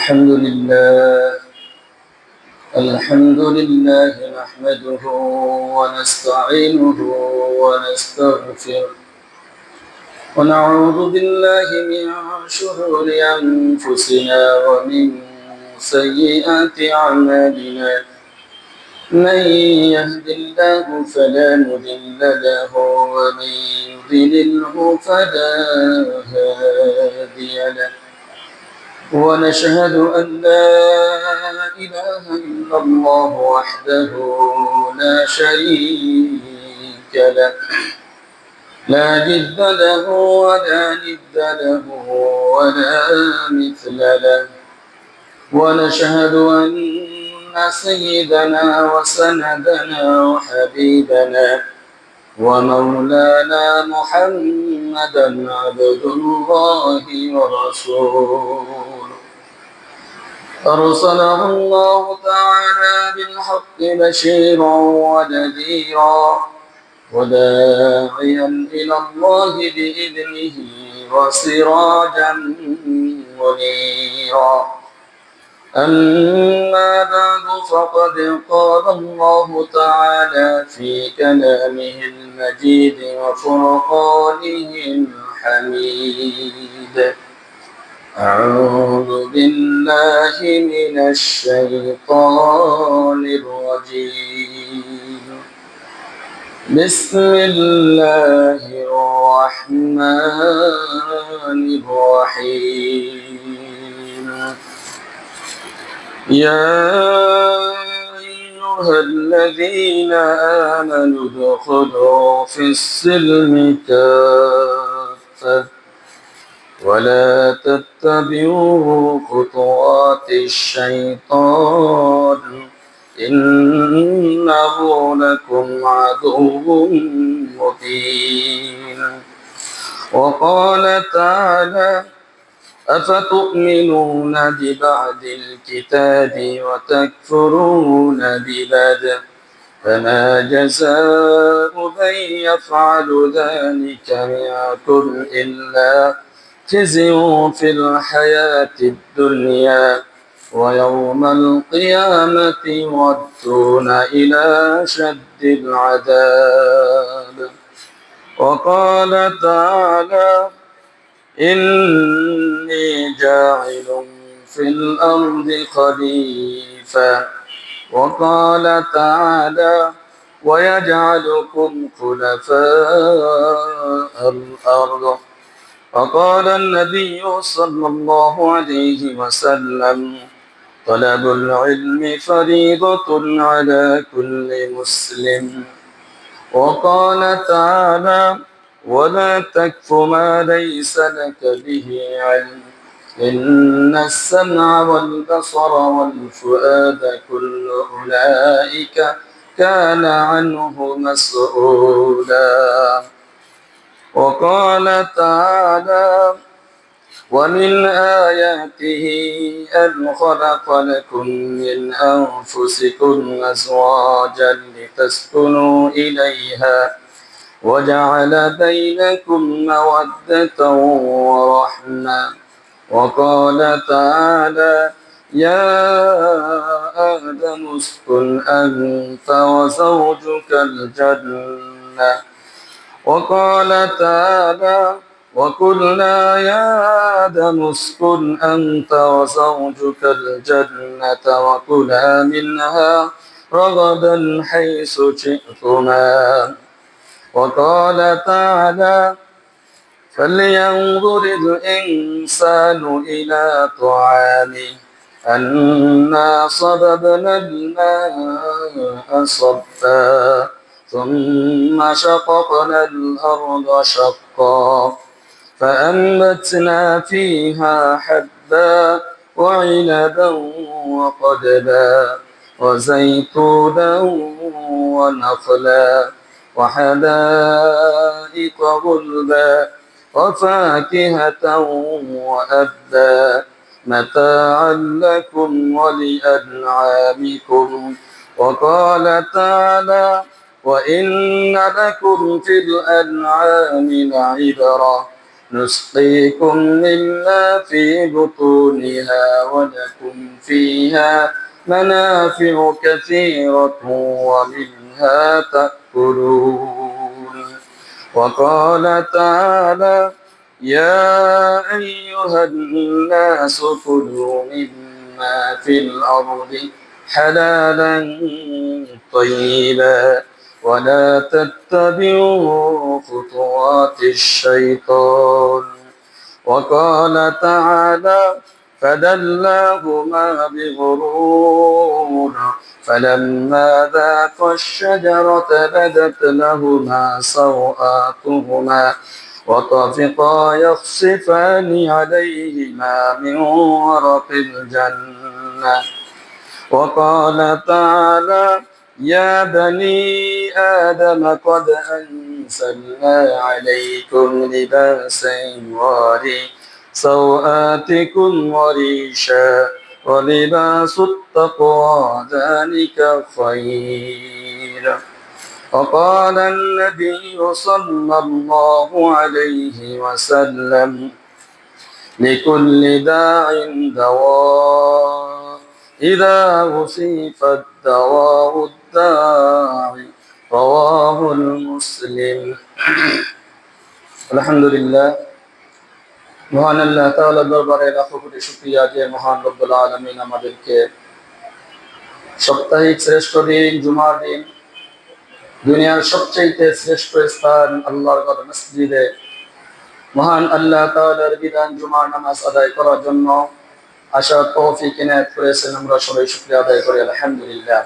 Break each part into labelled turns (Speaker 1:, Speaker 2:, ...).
Speaker 1: الحمد لله الحمد لله نحمده ونستعينه ونستغفره ونعوذ بالله من شرور أنفسنا ومن سيئات أعمالنا من يهد الله فلا مضل له ومن يضلله فلا هادي له ونشهد أن لا إله إلا الله وحده لا شريك له لا جد له ولا ند له ولا مثل له ونشهد أن سيدنا وسندنا وحبيبنا ومولانا محمدا عبد الله ورسوله أرسله الله تعالى بالحق بشيرا ونذيرا وداعيا إلى الله بإذنه وسراجا منيرا أما بعد فقد قال الله تعالى في كلامه المجيد وفرقانه الحميد أعوذ بالله من الشيطان الرجيم بسم الله الرحمن الرحيم يا أيها الذين آمنوا ادخلوا في السلم كافة ولا تتبعوا خطوات الشيطان إنه لكم عدو مبين وقال تعالى أفتؤمنون ببعض الكتاب وتكفرون ببعض فما جزاء من يفعل ذلك منكم إلا خزي في الحياة الدنيا ويوم القيامة يردون إلى شد العذاب وقال تعالى إني جاعل في الأرض خليفة وقال تعالى ويجعلكم خلفاء الأرض وقال النبي صلى الله عليه وسلم طلب العلم فريضة على كل مسلم وقال تعالى ولا تكف ما ليس لك به علم إن السمع والبصر والفؤاد كل أولئك كان عنه مسؤولا وقال تعالى ومن آياته أن خلق لكم من أنفسكم أزواجا لتسكنوا إليها وجعل بينكم مودة ورحمة وقال تعالى يا آدم اسكن أنت وزوجك الجنة وقال تعالى وقلنا يا آدم اسكن أنت وزوجك الجنة وكلا منها رغدا حيث شئتما وقال تعالى فلينظر الإنسان إلى طعامه أنا صببنا الماء صبا ثم شققنا الأرض شقا فأنبتنا فيها حبا وعنبا وقدبا وزيتونا ونخلا وحدائق غلبا وفاكهة وأبا متاعا لكم ولأنعامكم وقال تعالى وإن لكم في الأنعام لعبرة نسقيكم مما في بطونها ولكم فيها منافع كثيرة ومنها تأكلون وقال تعالى يا أيها الناس كلوا مما في الأرض حلالا طيبا ولا تتبعوا خطوات الشيطان وقال تعالى فدلاهما بغرور فلما ذاقا الشجرة بدت لهما سوآتهما وطفقا يخصفان عليهما من ورق الجنة وقال تعالى يا بني آدم قد أنزلنا عليكم لباسا يواري سوآتكم وريشا ولباس التقوى ذلك خير وقال النبي صلى الله عليه وسلم لكل داع دواء إذا وصف الدواء الداعي رواه المسلم الحمد لله মহান আল্লাহ তাআলার দরবারে লাখো কোটি শুকরিয়া যে মহান রব্বুল আলামিন আমাদেরকে সাপ্তাহিক শ্রেষ্ঠ দিন জুমার দিন দুনিয়ার সবচেয়ে শ্রেষ্ঠ স্থান আল্লাহর ঘর মসজিদে মহান আল্লাহ তাআলার বিধান জুমার নামাজ আদায় করার জন্য আশা তৌফিক ইনায়াত করেছেন। আমরা সবাই শুকরিয়া আদায় করি আলহামদুলিল্লাহ।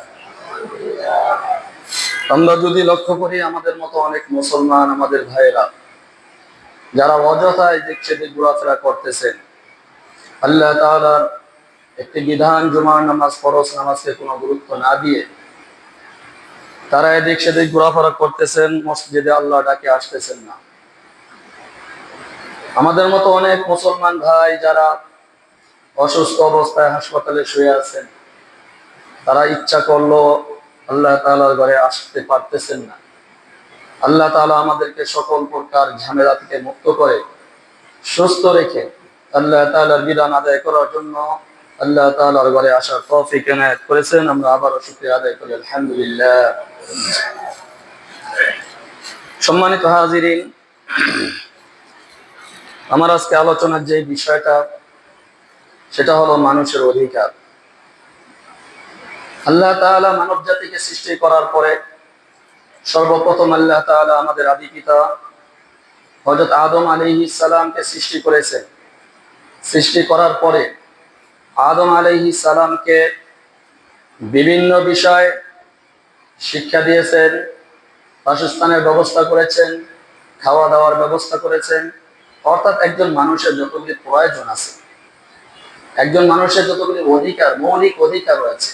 Speaker 1: আমরা যদি লক্ষ্য করি আমাদের মতো অনেক মুসলমান আমাদের ভাইয়েরা যারা অযথায় দেখছে যে ঘোরাফেরা করতেছেন, আল্লাহ তাআলার একটি বিধান জুমার নামাজ ফরজ নামাজকে কোনো গুরুত্ব না দিয়ে তারা এদিক সেদিক ঘোরাফেরা করতেছেন, মসজিদে আল্লাহ ডাকে আসতেছেন না। আমাদের মতো অনেক মুসলমান ভাই যারা অসুস্থ অবস্থায় হাসপাতালে শুয়ে আছেন, তারা ইচ্ছা করলো আল্লাহ তাআলার ঘরে আসতে পারতেছেন না। আল্লাহ তাআলা আমাদেরকে সকল প্রকার ঝামেলা থেকে মুক্ত করে সুস্থ রেখে আল্লাহ তাআলার বিধান আদায় করার জন্য আল্লাহ তাআলার ঘরে আসার তৌফিক ইনায়াত করেছেন। আমরা আবারও শুকরিয়া আদায় করি আলহামদুলিল্লাহ। সম্মানিত হাজিরিন, আমার আজকে আলোচনার যে বিষয়টা সেটা হলো মানুষের অধিকার। আল্লাহ তাআলা মানব জাতিকে সৃষ্টি করার পরে সর্বপ্রথম আল্লাহ তাআলা আমাদের আদি পিতা হযরত আদম আলাইহিস সালামকে সৃষ্টি করেছেন। সৃষ্টি করার পরে আদম আলাইহিস সালামকে বিভিন্ন বিষয় শিক্ষা দিয়েছেন, বাসস্থানের ব্যবস্থা করেছেন, খাওয়া দাওয়ার ব্যবস্থা করেছেন। অর্থাৎ একজন মানুষের যতগুলি প্রয়োজন আছে, একজন মানুষের যতগুলি অধিকার, মৌলিক অধিকার রয়েছে,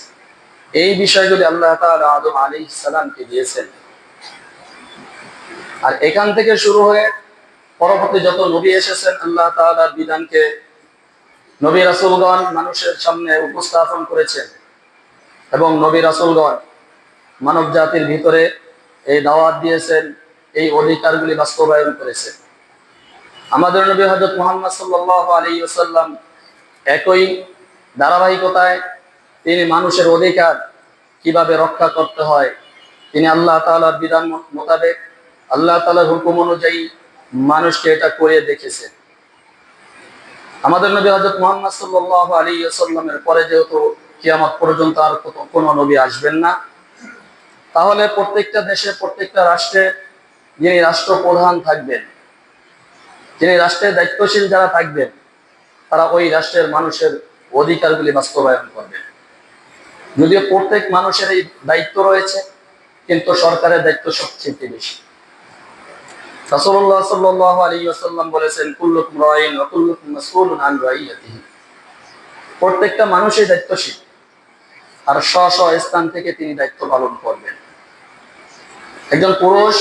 Speaker 1: এই বিষয়গুলি আল্লাহ তাআলা আদম আলাইহিস সালামকে দিয়েছেন। আর এখান থেকে শুরু হয়ে পরবর্তী যত নবী এসেছেন, আল্লাহ তাআলার বিধানকে নবী রাসূলগণ মানুষের সামনে উপস্থাপন করেছেন এবং নবী রাসূলগণ মানব জাতির ভিতরে এই দাওয়াত দিয়েছেন, এই অধিকারগুলি বাস্তবায়ন করেছেন। আমাদের নবী হযরত মুহাম্মদ সাল্লাল্লাহু আলাইহি ওয়াসাল্লাম একই ধারাবাহিকতায় তিনি মানুষের অধিকার কিভাবে রক্ষা করতে হয় তিনি আল্লাহ তাআলার বিধান মোতাবেক আল্লাহ তাআলার হুকুম অনুযায়ী মানুষকে এটা করে দেখেছেন। আমাদের নবী হযরত মুহাম্মদ সাল্লাল্লাহু আলাইহি ওয়াসাল্লামের পরে যেহেতু কিয়ামত পর্যন্ত আর কোনো নবী আসবেন না, তাহলে প্রত্যেকটা দেশে প্রত্যেকটা রাষ্ট্রে যিনি রাষ্ট্রপ্রধান থাকবেন, যিনি রাষ্ট্রের দায়িত্বশীল যারা থাকবেন, তারা ওই রাষ্ট্রের মানুষের অধিকারগুলি বাস্তবায়ন করবেন। যদিও প্রত্যেক মানুষের এই দায়িত্ব রয়েছে, কিন্তু সরকারের দায়িত্ব সবচেয়ে বেশি। রাসূলুল্লাহ সাল্লাল্লাহু আলাইহি ওয়াসাল্লাম বলেছেন কুল্লুকুম রাঈন ওয়া কুল্লুকুম মাসউলুন আন রাইয়াতিহি। প্রত্যেকটা মানুষই দায়িত্বশীল, আর স্ব স্ব স্থান থেকে তিনি দায়িত্ব পালন করবেন। একজন পুরুষ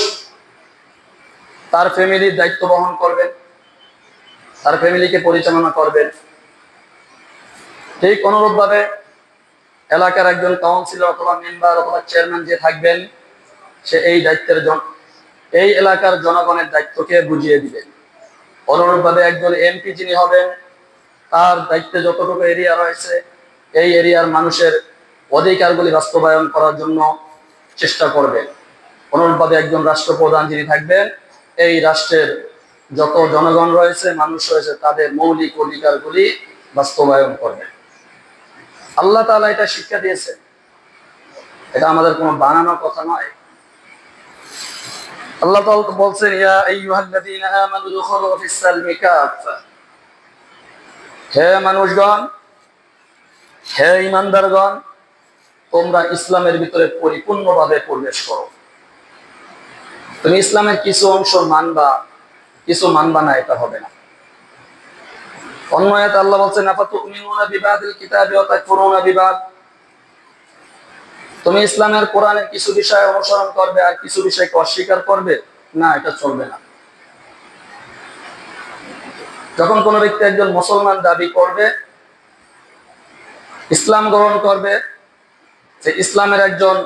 Speaker 1: তার ফ্যামিলির দায়িত্ব বহন করবেন, তার ফ্যামিলিকে পরিচালনা করবেন। ঠিক অনুরূপভাবে এলাকার একজন কাউন্সিলর অথবা মেম্বার অথবা চেয়ারম্যান যে থাকবেন, সে এই দায়িত্বের এই এলাকার জনগণের দায়িত্বকে বুঝিয়ে দিবেন। অনুরূপভাবে একজন এমপি যিনি হবেন, তার দায়িত্বে যতটুকু এরিয়া রয়েছে এই এরিয়ার মানুষের অধিকারগুলি বাস্তবায়ন করার জন্য চেষ্টা করবেন। অনুরূপভাবে একজন রাষ্ট্রপ্রধান যিনি থাকবেন, এই রাষ্ট্রের যত জনগণ রয়েছে, মানুষ রয়েছে, তাদের মৌলিক অধিকারগুলি বাস্তবায়ন করবেন। আল্লাহ তাআলা এটা শিক্ষা দিয়েছে, এটা আমাদের কোনো বানানো কথা নয়। আল্লাহ তাআলা বলছেন, ইয়া আইয়ুহাল্লাযীনা আমানু দুখুলু ফিস-সালমি কাফা, হে মানুষগণ, হে ঈমানদারগণ, তোমরা ইসলামের ভিতরে পরিপূর্ণভাবে প্রবেশ করো। তুমি ইসলামের কিছু অংশ মানবা, কিছু মানবা না, এটা হবে না। অন্য আয়াতে আল্লাহ বলছেন, আফাতুমিনুনা বিবাদিল কিতাবি ওয়া তাকফুরুনা বিবাদ, তুমি ইসলামের কোরআনের কিছু বিষয় অনুসরণ করবে আর কিছু বিষয়কে অস্বীকার করবে না, এটা চলবে না। যখন কোনো ব্যক্তি একজন মুসলমান দাবি করবে, ইসলাম গ্রহণ করবে, যে ইসলামের একজন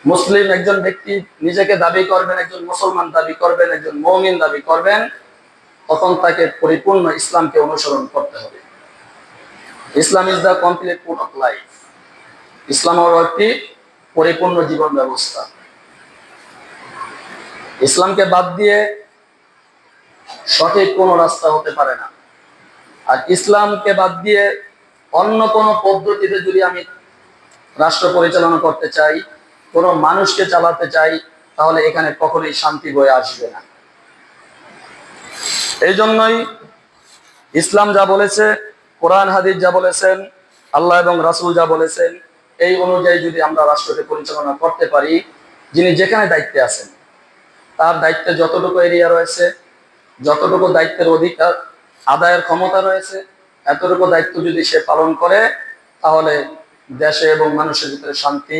Speaker 1: মুসলিম, একজন ব্যক্তি নিজেকে দাবি করবেন, একজন মুসলমান দাবি করবেন, একজন মুমিন দাবি করবেন, তখন তাকে পরিপূর্ণ ইসলামকে অনুসরণ করতে হবে। Islam is the complete code of life. ইসলাম হলো একটি পরিপূর্ণ জীবন ব্যবস্থা। ইসলামকে বাদ দিয়ে সঠিক কোনো রাস্তা হতে পারে না। আর ইসলামকে বাদ দিয়ে অন্য কোনো পদ্ধতিতে যদি আমি রাষ্ট্র পরিচালনা করতে চাই, কোনো মানুষকে চালাতে চাই, তাহলে এখানে কখনোই শান্তি বয়ে আসবে না। এই জন্যই ইসলাম যা বলেছে, কোরআন হাদিস যা বলেছেন, আল্লাহ এবং রাসূল যা বলেছেন, এই অনুযায়ী যদি আমরা রাষ্ট্রকে পরিচালনা করতে পারি, যিনি যেখানে দায়িত্বে আছেন, তার দায়িত্বে যতটুকু এরিয়া রয়েছে, যতটুকু দায়িত্বের অধিকার আদায়ের ক্ষমতা রয়েছে, এতটুকু দায়িত্ব যদি সে পালন করে, তাহলে দেশে এবং মানুষের ভিতরে শান্তি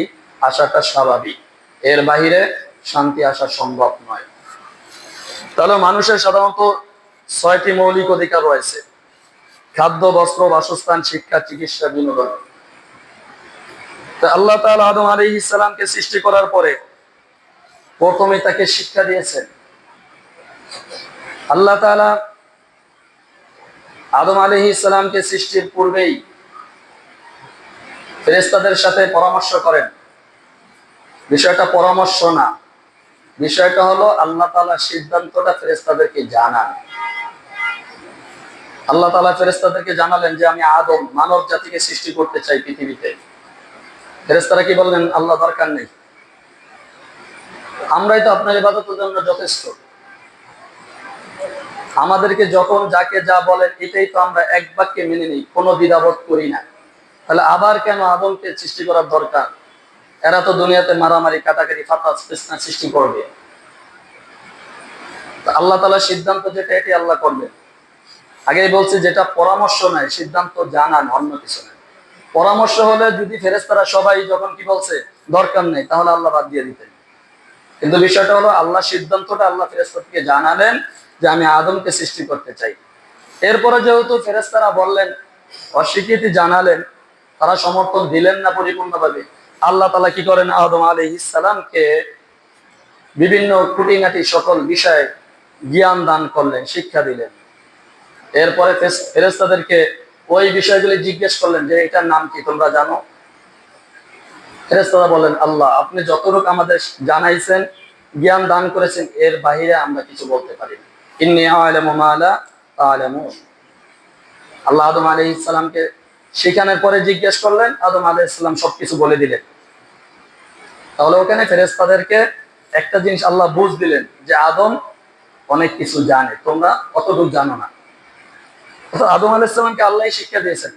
Speaker 1: আসাটা স্বাভাবিক। এর বাহিরে শান্তি আসা সম্ভব নয়। তাহলে মানুষের সাধারণত 6টি মৌলিক অধিকার রয়েছে: খাদ্য, বস্ত্র, বাসস্থান, শিক্ষা, চিকিৎসা, বিনোদন। তো আল্লাহ তাআলা আদম আলাইহিস সালামকে সৃষ্টি করার পরে প্রথমে তাকে শিক্ষা দিয়েছেন। আল্লাহ তাআলা আদম আলাইহিস সালামকে সৃষ্টির পূর্বেই ফেরেশতাদের সাথে পরামর্শ করেন। বিষয়টা পরামর্শ না, বিষয়টা হলো আল্লাহ তাআলা সিদ্ধান্তটা ফেরেশতাদেরকে জানান। আল্লাহ তাআলা ফেরেশতাদেরকে জানালেন যে আমি আদম মানব জাতিকে সৃষ্টি করতে চাই পৃথিবীতে। ফেরেশতারা কি বললেন, আল্লাহ দরকার নেই, আমরাই তো আপনার ইবাদতের জন্য যথেষ্ট। আমাদেরকে যখন যাকে যা বলেন এটাই তো আমরা এক বাক্যে মেনে নিই, কোনো দ্বিধাবোধ করি না। তাহলে আবার কেন আদমকে সৃষ্টি করার দরকার? এরা তো দুনিয়াতে মারামারি, কাটাকাটি, ফাসাদ, ফিতনা সৃষ্টি করবে। আল্লাহ তাআলার সিদ্ধান্ত যেটা, এটি আল্লাহ করবেন। আগেই বলছি, যেটা পরামর্শ নাই, সিদ্ধান্ত জানান, অন্য কিছু নাই। পরামর্শ হলে যদি ফেরেশতারা সবাই যখন কি বলছে দরকার নেই, তাহলে আল্লাহ বাদ দিয়ে দিতেন। কিন্তু বিষয়টা হলো আল্লাহ সিদ্ধান্তটা আল্লাহ ফেরেশতাদেরকে জানালেন যে আমি আদমকে সৃষ্টি করতে চাই। এরপরে যেহেতু ফেরেশতারা বললেন, অস্বীকৃতি জানালেন, তারা সমর্থন দিলেন না পরিপূর্ণভাবে, আল্লাহ তাআলা কি করেন, আদম আলাইহিস সালামকে বিভিন্ন খুঁটিনাটি সকল বিষয়ে জ্ঞান দান করলেন, শিক্ষা দিলেন। এরপরে ফেরেশতাদেরকে ওই বিষয়গুলি জিজ্ঞেস করলেন যে এটার নাম কি, তোমরা জানো? ফেরেশতারা বলেন, আল্লাহ আপনি যতটুকু আমাদের জানাইছেন, জ্ঞান দান করেছেন, এর বাইরে আমরা কিছু বলতে পারি না। ইন্নী আ'লামু মা লা তা'লামুন। আল্লাহ আদম আলাইহিস সালামকে শিখানোর পরে জিজ্ঞেস করলেন, আদম আলাইহিস সালাম সবকিছু বলে দিলেন। তাহলে ওখানে ফেরেশতাদেরকে একটা জিনিস আল্লাহ বুঝ দিলেন যে আদম অনেক কিছু জানে, তোমরা অতটুকু জানো না। আদম আলাইহিস সালামকে আল্লাহই শিক্ষা দিয়েছেন।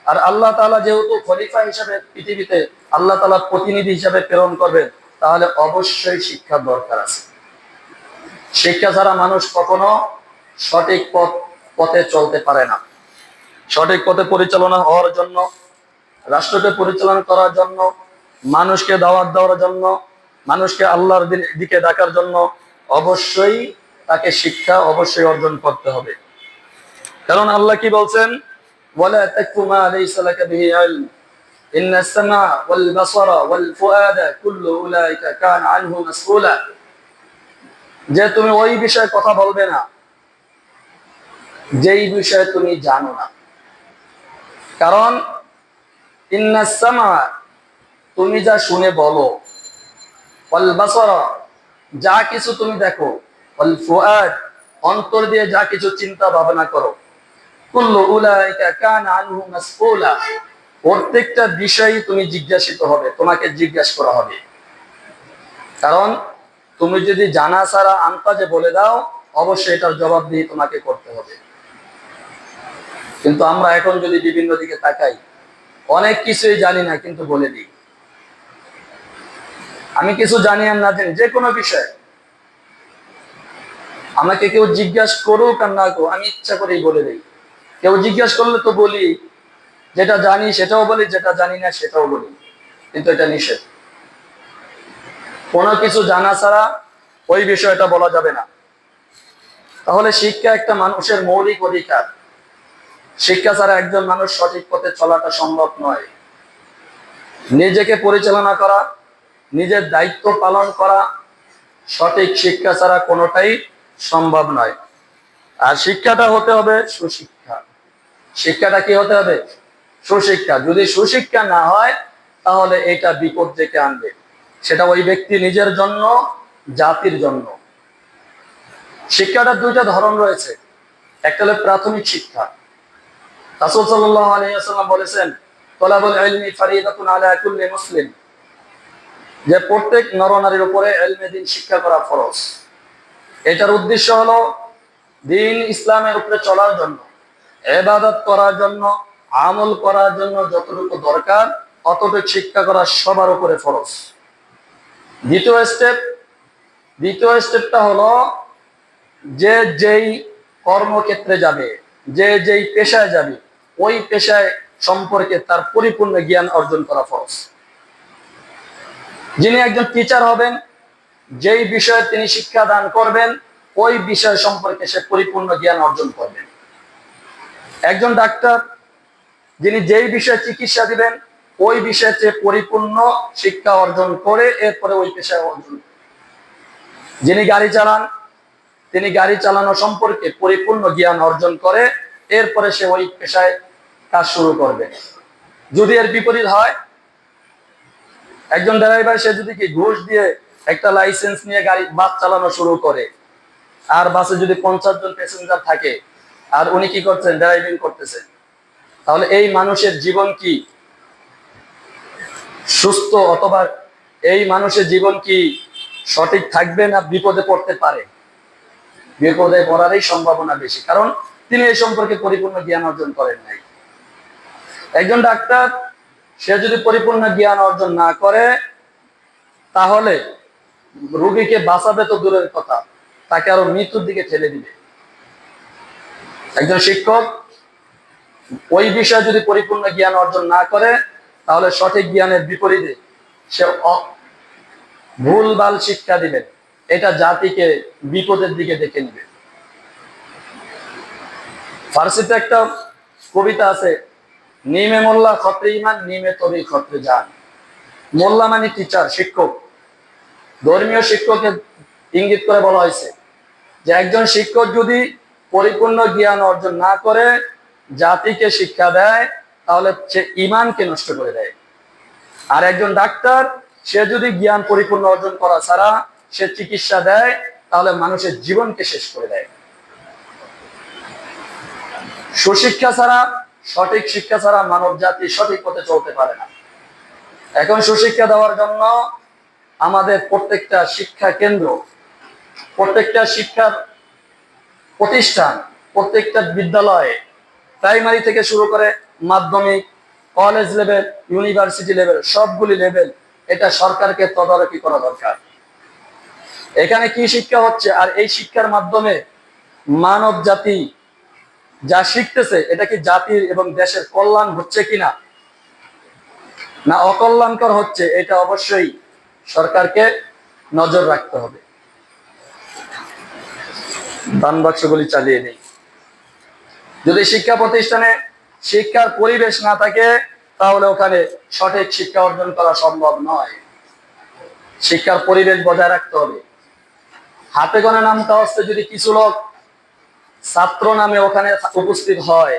Speaker 1: আর আল্লাহ তাআলা যেহেতু খলিফা হিসাবে পৃথিবীতে আল্লাহ তাআলা প্রতিনিধি হিসাবে প্রেরণ করবেন, তাহলে অবশ্যই শিক্ষার দরকার আছে। শিক্ষা ছাড়া মানুষ কখনো সঠিক পথে চলতে পারে না। সঠিক পথে পরিচালনা হওয়ার জন্য, রাষ্ট্রকে পরিচালনা করার জন্য, মানুষকে দাওয়াত দেওয়ার জন্য, মানুষকে আল্লাহর দিকে ডাকার জন্য অবশ্যই তাকে শিক্ষা অবশ্যই অর্জন করতে হবে। কারণ আল্লাহ কি বলছেন, ওয়ালা তাকফু মা লাইসা লাকা বিহি ইলম ইন্নাস সামা ওয়াল বাসারা ওয়াল ফুআদা কুল্লু উলাইকা কানা আনহু মাসউলা। যে তুমি ওই বিষয়ে কথা বলবে না যেই বিষয়ে তুমি জানো না। কারণ ইন্নাস সামা, তুমি যা শুনে বলো, ওয়াল বাসারা, যা কিছু তুমি দেখো, ওয়াল ফুআদ, অন্তর দিয়ে যা কিছু চিন্তা ভাবনা করো, কুল্লু উলাইকা কানা আনহু মাসউলা, প্রত্যেকটা বিষয়ই তুমি জিজ্ঞাসিত হবে, তোমাকে জিজ্ঞাসা করা হবে। কারণ তুমি যদি জানা ছাড়া আন্তাজে বলে দাও, অবশ্যই এটার জবাবদিহি তোমাকে করতে হবে। কিন্তু আমরা এখন যদি বিভিন্ন দিকে তাকাই, অনেক কিছুই জানি না কিন্তু বলে দিই। আমি কিছু জানি আর না জানি, যে কোনো বিষয় আমাকে কেউ জিজ্ঞাসা করুক আর না করুক, আমি ইচ্ছা করেই বলে দিই। কেউ জিজ্ঞাসা করলে তো বলি, যেটা জানি সেটাও বলি, যেটা জানি না সেটাও বলি, কিন্তু এটা নিষেধ। কোনো কিছু জানা ছাড়া ওই বিষয়টা বলা যাবে না। তাহলে শিক্ষা একটা মানুষের মৌলিক অধিকার। শিক্ষা ছাড়া একজন মানুষ সঠিক পথে চলাটা সম্ভব নয়। নিজেকে পরিচালনা করা, নিজের দায়িত্ব পালন করা সঠিক শিক্ষা ছাড়া কোনোটাই সম্ভব নয়। আর শিক্ষাটা হতে হবে সুশিক্ষা। শিক্ষাটা কি হতে হবে? সুশিক্ষা। যদি সুশিক্ষা না হয় তাহলে এটা বিপদ ডেকে আনবে, সেটা ওই ব্যক্তি নিজের জন্য, জাতির জন্য। শিক্ষাটার দুইটা ধরন রয়েছে। একটা হলো প্রাথমিক শিক্ষা। রাসূল সাল্লাল্লাহু আলাইহি ওয়াসাল্লাম বলেছেন, তলাবুল ইলমি ফারিদাতুন আলা কুল্লি মুসলিম, যে প্রত্যেক নরনারীর উপরে ইলমে দ্বীন শিক্ষা করা ফরজ। এটার উদ্দেশ্য হলো দ্বীন ইসলামের উপরে চলার জন্য, ইবাদত করার জন্য, আমল করার জন্য যতটুকু দরকার অতটুকু শিক্ষা করা সবার উপরে ফরজ। দ্বিতীয় স্টেপটা হলো, যে যেই কর্মক্ষেত্রে যাবে, যে যেই পেশায় যাবে, ওই পেশায় সম্পর্কে তার পরিপূর্ণ জ্ঞান অর্জন করা ফরজ। যিনি একজন টিচার হবেন, যেই বিষয়ে তিনি শিক্ষা দান করবেন, ওই বিষয় সম্পর্কে সে পরিপূর্ণ জ্ঞান অর্জন করবেন। একজন ডাক্তার, যিনি যেই বিষয়ে চিকিৎসা দিবেন, ওই বিষয়ে সে পরিপূর্ণ শিক্ষা অর্জন করে এরপরে ওই পেশায় অর্জন। যিনি গাড়ি চালান, তিনি গাড়ি চালানো সম্পর্কে পরিপূর্ণ জ্ঞান অর্জন করে এরপরে সে ওই পেশায় কাজ শুরু করবে। যদি এর বিপরীত হয়, একজন ড্রাইভার সে যদি কি ঘুষ দিয়ে একটা লাইসেন্স নিয়ে বাস চালানো শুরু করে, আর বাসে যদি 50 জন প্যাসেঞ্জার থাকে আর উনি কি করছেন, ড্রাইভিং করতেছেন, তাহলে এই মানুষের জীবন কি সুস্থ, অথবা এই মানুষের জীবন কি সঠিক থাকবে, না বিপদে পড়তে পারে? বিপদে পড়ারই সম্ভাবনা বেশি, কারণ তিনি এই সম্পর্কে পরিপূর্ণ জ্ঞান অর্জন করেন নাই। একজন ডাক্তার, সে যদি পরিপূর্ণ জ্ঞান অর্জন না করে তাহলে রোগীকে বাঁচাবে তো দূরের কথা, তাকে আরো মৃত্যুর দিকে ঠেলে দিবে। একজন শিক্ষক ওই বিষয়ে যদি পরিপূর্ণ জ্ঞান অর্জন না করে তাহলে সঠিক জ্ঞানের বিপরীতে সে ভুলভাল শিক্ষা দিবে, এটা জাতিকে বিপদের দিকে ডেকে নিবে। ফার্সিতে একটা কবিতা আছে, নিমে মোল্লা খত্রে ইমান, নিমে তবে খত্রে যান। মোল্লা মানে টিচার, শিক্ষক। ধর্মীয় শিক্ষককে ইঙ্গিত করে বলা হয়েছে যে একজন শিক্ষক যদি পরিপূর্ণ জ্ঞান অর্জন না করে জাতিকে শিক্ষা দেয় তাহলে সে ইমানকে নষ্ট করে দেয়। আর একজন ডাক্তার, সে যদি জ্ঞান পরিপূর্ণ অর্জন করা ছাড়া সে চিকিৎসা দেয় তাহলে মানুষের জীবনকে শেষ করে দেয়। সুশিক্ষা ছাড়া, সঠিক শিক্ষা ছাড়া মানব জাতি সঠিক পথে চলতে পারে না। এখন সুশিক্ষা দেওয়ার জন্য আমাদের প্রত্যেকটা শিক্ষা কেন্দ্র, প্রত্যেকটা শিক্ষা প্রতিষ্ঠান, প্রত্যেকটা বিদ্যালয়ে, প্রাইমারি থেকে শুরু করে মাধ্যমিক, কলেজ লেভেল, ইউনিভার্সিটি লেভেল, সবগুলি লেভেল, এটা সরকারকে তদারকি করা দরকার। এখানে কি শিক্ষা হচ্ছে আর এই শিক্ষার মাধ্যমে মানব জাতি যা শিখতেছে এটা কি জাতির এবং দেশের কল্যাণ হচ্ছে কিনা, না অকল্যাণকর হচ্ছে, এটা অবশ্যই সরকারকে নজর রাখতে হবে। দান বাক্সগুলি চালিয়ে নেই। যদি শিক্ষা প্রতিষ্ঠানে শিক্ষার পরিবেশ না থাকে তাহলে ওখানে সঠিক শিক্ষা অর্জন করা সম্ভব নয়। শিক্ষার পরিবেশ বজায় রাখতে হবে। হাতে গোনা নামতা হচ্ছে যদি কিছু লোক ছাত্র নামে ওখানে উপস্থিত হয়,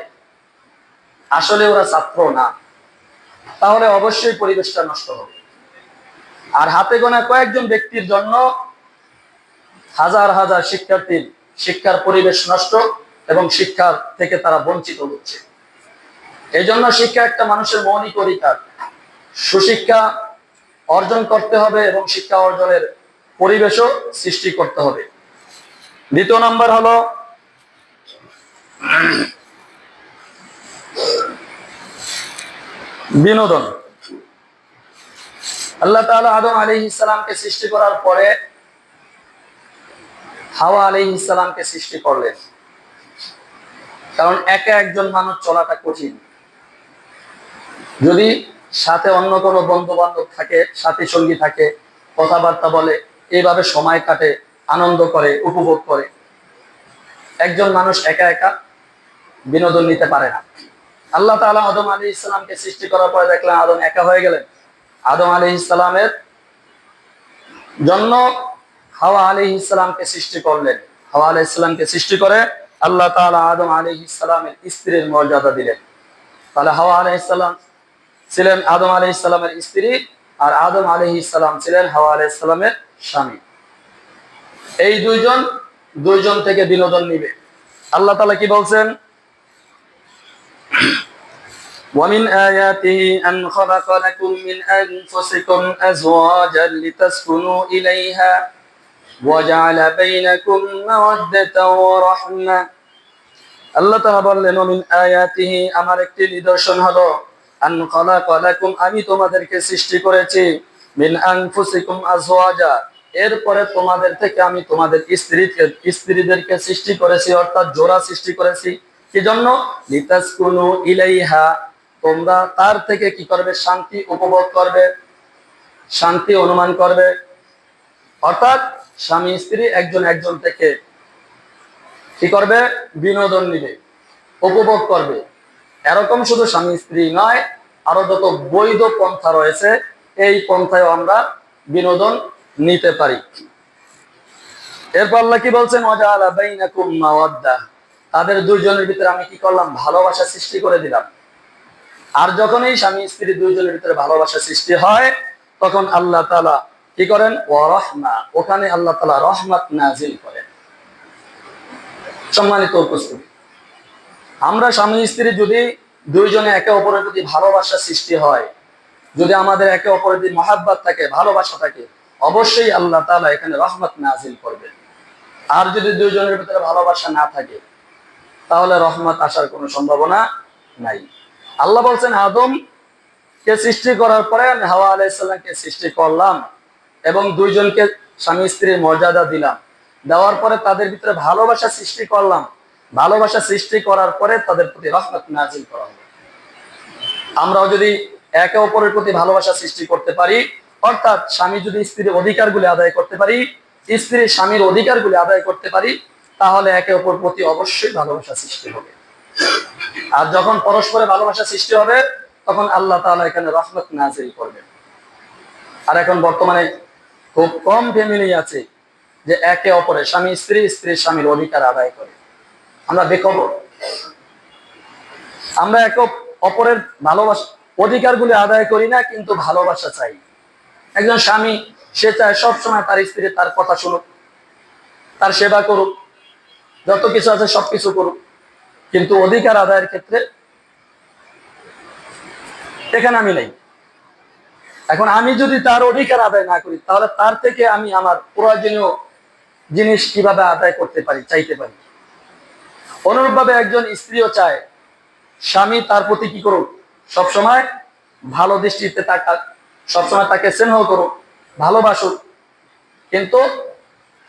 Speaker 1: আসলে ওরা ছাত্র না, তাহলে অবশ্যই পরিবেশটা নষ্ট হবে। আর হাতে গোনা কয়েকজন ব্যক্তির জন্য হাজার হাজার শিক্ষার্থীর শিক্ষার পরিবেশ নষ্ট এবং শিক্ষার থেকে তারা বঞ্চিত হচ্ছে। এই জন্য শিক্ষা একটা মানুষের মৌলিক অধিকার। সুশিক্ষা অর্জন করতে হবে এবং শিক্ষা অর্জনের পরিবেশও সৃষ্টি করতে হবে। দ্বিতীয় নাম্বার হলো বিনোদন। আল্লাহ তাআলা আদম আলাইহিস সালামকে সৃষ্টি করার পরে হাওয়া আলাইহিস সালামকে সৃষ্টি করলেন, কারণ একা একজন মানুষ চলাটা কঠিন। যদি সাথে অন্য কোনো বন্ধু বান্ধব থাকে, সাথী সঙ্গী থাকে, কথাবার্তা বলে, এইভাবে সময় কাটে, আনন্দ করে, উপভোগ করে, একজন মানুষ একা একা বিনোদন নিতে পারে না। আল্লাহ তাআলা আদম আলাইহিস সালামকে সৃষ্টি করার পরে দেখলেন আদম একা হয়ে গেলেন। আদম আলাইহিস সালামের জন্য হাওয়া আলাইহিস সালামকে সৃষ্টি করলেন। হাওয়া আলাইহিস সালামকে সৃষ্টি করে আল্লাহ তাআলা আদম আলাইহিস সালামের স্ত্রীর মর্যাদা দিলেন। তাহলে হাওয়া আলাইহিস সালাম ছিলেন আদম আলাইহিস সালামের স্ত্রী, আর আদম আলাইহিস সালাম ছিলেন হাওয়া আলাইহিস সালামের স্বামী। এই দুইজন থেকে বিনোদন নিবে। আল্লাহ তাআলা কি বলছেন? وَمِنْ آيَاتِهِ أَنْ خَلَقَ لَكُم مِّنْ أَنفُسِكُمْ أَزْوَاجًا لِتَسْكُنُوا إِلَيْهَا وَجَعَلَ بَيْنَكُم مَّوَدَّةً وَرَحْمَةً। আল্লাহ তাআলা বললেন, وَمِنْ آيَاتِهِ, আমার একটি নিদর্শন হলো, আন খালাকা লাকুম, আমি তোমাদেরকে সৃষ্টি করেছি, মিন আনফুসিকুম আজওয়াজা, এরপরে তোমাদের থেকে আমি তোমাদের স্ত্রীদেরকে সৃষ্টি করেছি, অর্থাৎ জোড়া সৃষ্টি করেছি। কি জন্য? লিতাসকুনু ইলাইহা, তোমরা তার থেকে কি করবে? শান্তি উপভোগ করবে, শান্তি অনুমান করবে। অর্থাৎ স্বামী স্ত্রী একজন একজন থেকে কি করবে? বিনোদন নিবে, উপভোগ করবে। এরকম শুধু স্বামী স্ত্রী নয়, আরো যত বৈধ পন্থা রয়েছে এই পন্থায় আমরা বিনোদন নিতে পারি। এরপর আল্লাহ কি বলছেন? ওয়াজআলা বাইনাকুম মাওয়াদ্দাহ, তাদের দুইজনের ভিতরে আমি কি করলাম? ভালোবাসা সৃষ্টি করে দিলাম। আর যখনই স্বামী স্ত্রী দুইজনের ভিতরে ভালোবাসা সৃষ্টি হয়, তখন আল্লাহ তাআলা কি করেন? ওয়া রাহমা, ওখানে আল্লাহ তাআলা রহমত নাজিল করেন। সম্মানিত উপস্থিতি, আমরা স্বামী স্ত্রী যদি দুইজনে একে অপরের প্রতি ভালোবাসা সৃষ্টি হয়, যদি আমাদের একে অপরের প্রতি মহাব্বত থাকে, ভালোবাসা থাকে, অবশ্যই আল্লাহ তাআলা এখানে রহমত নাজিল করবেন। আর যদি দুইজনের ভিতরে ভালোবাসা না থাকে, তাহলে রহমত আসার কোনো সম্ভাবনা নাই। আল্লাহ বলছেন আদম কে সৃষ্টি করার পরে আমি হাওয়া আলাইহিস সালামকে সৃষ্টি করলাম এবং দুইজনকে স্বামী স্ত্রীর মর্যাদা দিলাম। দেওয়ার পরে তাদের ভিতরে ভালোবাসা সৃষ্টি করলাম। ভালোবাসা সৃষ্টি করার পরে তাদের প্রতি রহমত নাজিল করা হলো। আমরাও যদি একে অপরের প্রতি ভালোবাসা সৃষ্টি করতে পারি, অর্থাৎ স্বামী যদি স্ত্রীর অধিকারগুলি আদায় করতে পারি, স্ত্রী স্বামীর অধিকারগুলি আদায় করতে পারি, তাহলে একে অপরের প্রতি অবশ্যই ভালোবাসা সৃষ্টি হবে। আর যখন পরস্পরের ভালোবাসা সৃষ্টি হবে, তখন আল্লাহ তাআলা এখানে রহমত নাজিল করবেন। আর এখন বর্তমানে খুব কম ফ্যামিলি আছে যে একে অপরের, স্বামী স্ত্রী, স্ত্রী স্বামীর অধিকার আদায় করে। আমরা বেখবর, আমরা একে অপরের ভালোবাসা অধিকারগুলি আদায় করি না, কিন্তু ভালোবাসা চাই। একজন স্বামী সে চায় সবসময় তার স্ত্রী তার কথা শুনুক, তার সেবা করুক, যত কিছু আছে সবকিছু করুক, কিন্তু অধিকার আদায়ের ক্ষেত্রে এখানে আমি নেই। এখন আমি যদি তার অধিকার আদায় না করি, তাহলে তার থেকে আমি আমার প্রয়োজনীয় জিনিস কিভাবে আদায় করতে পারি, চাইতে পারি। অনুরূপভাবে একজন স্ত্রীও চায় স্বামী তার প্রতি কি করুক? সবসময় ভালো দৃষ্টিতে তাকাক, সবসময় তাকে স্নেহ করুক, ভালোবাসুক, কিন্তু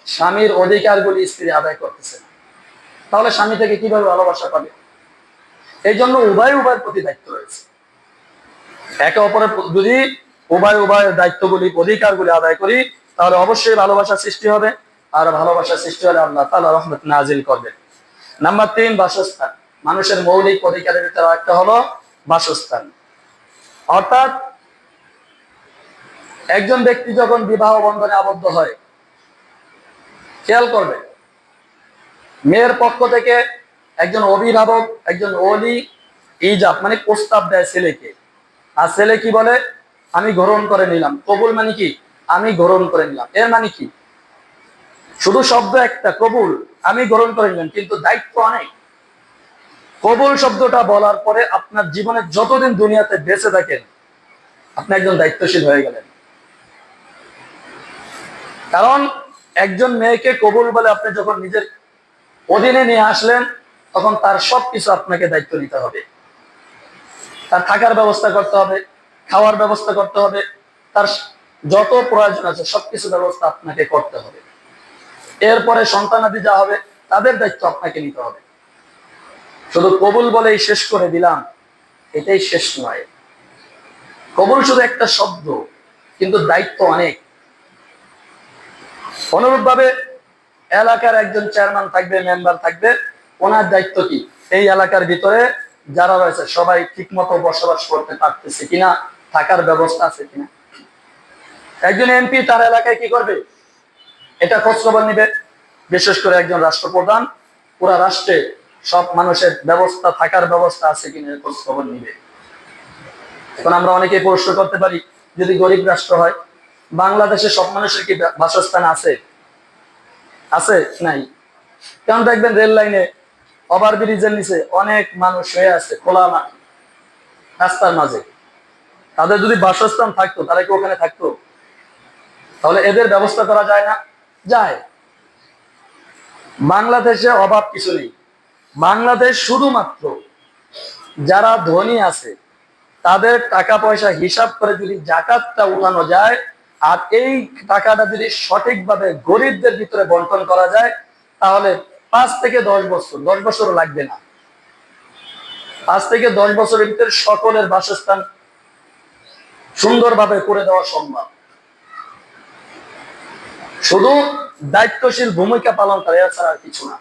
Speaker 1: স্বামীর অধিকারগুলি স্ত্রী আদায় করতেছে না, তাহলে স্বামী থেকে কিভাবে ভালোবাসা পাবে? এই জন্য উভয়ের প্রতি দায়িত্ব রয়েছে। একে অপরের যদি উভয়ের দায়িত্বগুলি, অধিকারগুলি আদায় করি, তাহলে অবশ্যই ভালোবাসা সৃষ্টি হবে। আর ভালোবাসা সৃষ্টি হলে আল্লাহ তাআলা রহমত নাজিল করবেন। নাম্বার 3, বাসস্থান। মানুষের মৌলিক অধিকারের ভিতরে একটা হলো বাসস্থান। অর্থাৎ একজন ব্যক্তি যখন বিবাহ বন্ধনে আবদ্ধ হয়, খেয়াল করবে, মেয়ের পক্ষ থেকে একজন অভিভাবক, একজন ওলি ইজাব মানে প্রস্তাব দেয় ছেলেকে, আর ছেলে কি বলে, আমি গ্রহণ করে নিলাম। কবুল মানে কি, আমি গ্রহণ করে নিলাম। এর মানে কি, শুধু শব্দ একটা কবুল, আমি গ্রহণ করে নিলাম, কিন্তু দায়িত্ব অনেক। কবুল শব্দটা বলার পরে আপনার জীবনে যতদিন দুনিয়াতে বেঁচে থাকেন আপনি একজন দায়িত্বশীল হয়ে গেলেন। কারণ একজন মেয়েকে কবুল বলে আপনি যখন নিজের অধীনে নিয়ে আসলেন, তখন তার সবকিছু আপনাকে দায়িত্ব নিতে হবে। তার থাকার ব্যবস্থা করতে হবে, খাওয়ার ব্যবস্থা করতে হবে, তার যত প্রয়োজন আছে সবকিছু ব্যবস্থা আপনাকে করতে হবে। এরপরে সন্তানাদি যা হবে তাদের দায়িত্ব আপনাকে নিতে হবে। শুধু কবুল বলেই শেষ করে দিলাম, এটাই শেষ নয়। কবুল শুধু একটা শব্দ, কিন্তু দায়িত্ব অনেক। অনুরূপভাবে এলাকার একজন চেয়ারম্যান থাকবে, মেম্বার থাকবে, ওনার দায়িত্ব কি, এই এলাকার ভিতরে যারা রয়েছে সবাই ঠিক মতো বসবাস করতে পারতেছে কিনা, থাকার ব্যবস্থা আছে কিনা। একজন এমপি তার এলাকায় কি করবে, এটা খোঁজ খবর নিবে। বিশেষ করে একজন রাষ্ট্রপ্রধান পুরা রাষ্ট্রে সব মানুষের ব্যবস্থা, থাকার ব্যবস্থা আছে কিনা খোঁজ খবর নিবে। এখন আমরা অনেকেই প্রশ্ন করতে পারি, যদি গরিব রাষ্ট্র হয়, বাংলাদেশে সব মানুষের কি বাসস্থান আছে? আছে? নাই। কারণ দেখবেন রেল লাইনে, ওভার ব্রিজের নিচে অনেক মানুষ হয়ে আছে খোলা মাঠ রাস্তার মাঝে। তাদের যদি বাসস্থান থাকতো তারা কি ওখানে থাকতো? তাহলে এদের ব্যবস্থা করা যায় না? যায়। বাংলাদেশে অভাব কিছু নেই। বাংলাদেশ শুধুমাত্র যারা ধনী আছে তাদের টাকা পয়সা হিসাব করে যদি জাকাতটা উঠানো যায়, আর এই টাকাটা যদি সঠিকভাবে গরিবদের ভিতরে বন্টন করা যায়, তাহলে 5 থেকে 10 বছর, 10 বছরও লাগবে না, 5 থেকে 10 বছরের ভিতরে সকলের বাসস্থান সুন্দরভাবে করে দেওয়া সম্ভব। শুধু দায়িত্বশীল ভূমিকা পালন করে, এছাড়া আর কিছু না।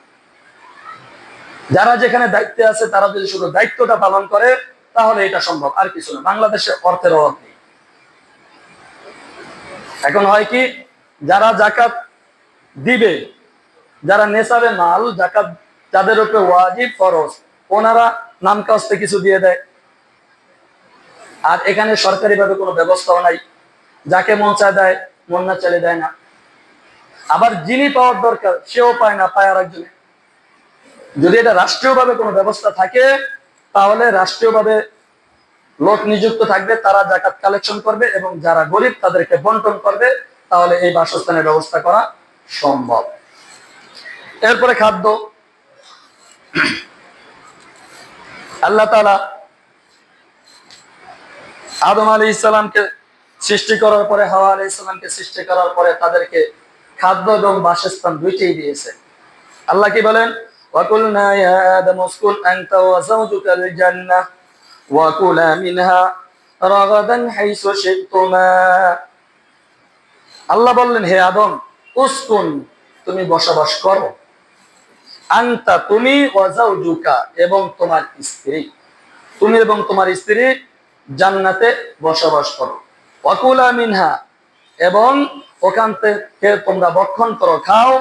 Speaker 1: যারা যেখানে দায়িত্বে আছে তারা যদি শুধু দায়িত্বটা পালন করে তাহলে এটা সম্ভব, আর কিছু না। বাংলাদেশে অর্থের অভাব নেই। এখন হয় কি, যারা জাকাত দিবে, যারা নেশাবে মাল, জাকাত যাদের উপরে ওয়াজিব ফরজ, ওনারা নাম কাস্তে কিছু দিয়ে দেয়। আর এখানে সরকারি ভাবে কোনো ব্যবস্থাও নাই, যাকে মন চায় দেয়, মন না চাইলে দেয় না। আবার যিনি পাওয়ার দরকার সেও পায় না, পায় আর একজনে। যদি এটা রাষ্ট্রীয়ভাবে কোনো ব্যবস্থা থাকে, তাহলে রাষ্ট্রীয়ভাবে লোক নিযুক্ত থাকবে, তারা জাকাত কালেকশন করবে এবং যারা গরিব তাদেরকে বন্টন করবে, তাহলে এই বাসস্থানের ব্যবস্থা করা সম্ভব। এরপরে খাদ্য। আল্লাহ তাআলা আদম আলাইহিস সালামকে সৃষ্টি করার পরে, হাওয়া আলাইহিস সালামকে সৃষ্টি করার পরে তাদেরকে খাদ্য এবং বাসস্থান দুইটাই দিয়েছে। আল্লাহ কি বলেন, ওয়াকুলনা ইয়া আদামু উসকুন আনতা ওয়া যাওজুকাল জান্নাহ ওয়া কুলা মিনহা রাগাদান হাইসু শি'তুমা। আল্লাহ বললেন, হে আদম, উসকুন, তুমি বসবাস করো, আনতা, তুমি, ওয়া যাওজুকা, এবং তোমার স্ত্রী, তুমি এবং তোমার স্ত্রী জান্নাতে বসবাস করো। ওয়া কুলা মিনহা, এবং ওখান থেকে তোমরা ভক্ষণ করো, খাও,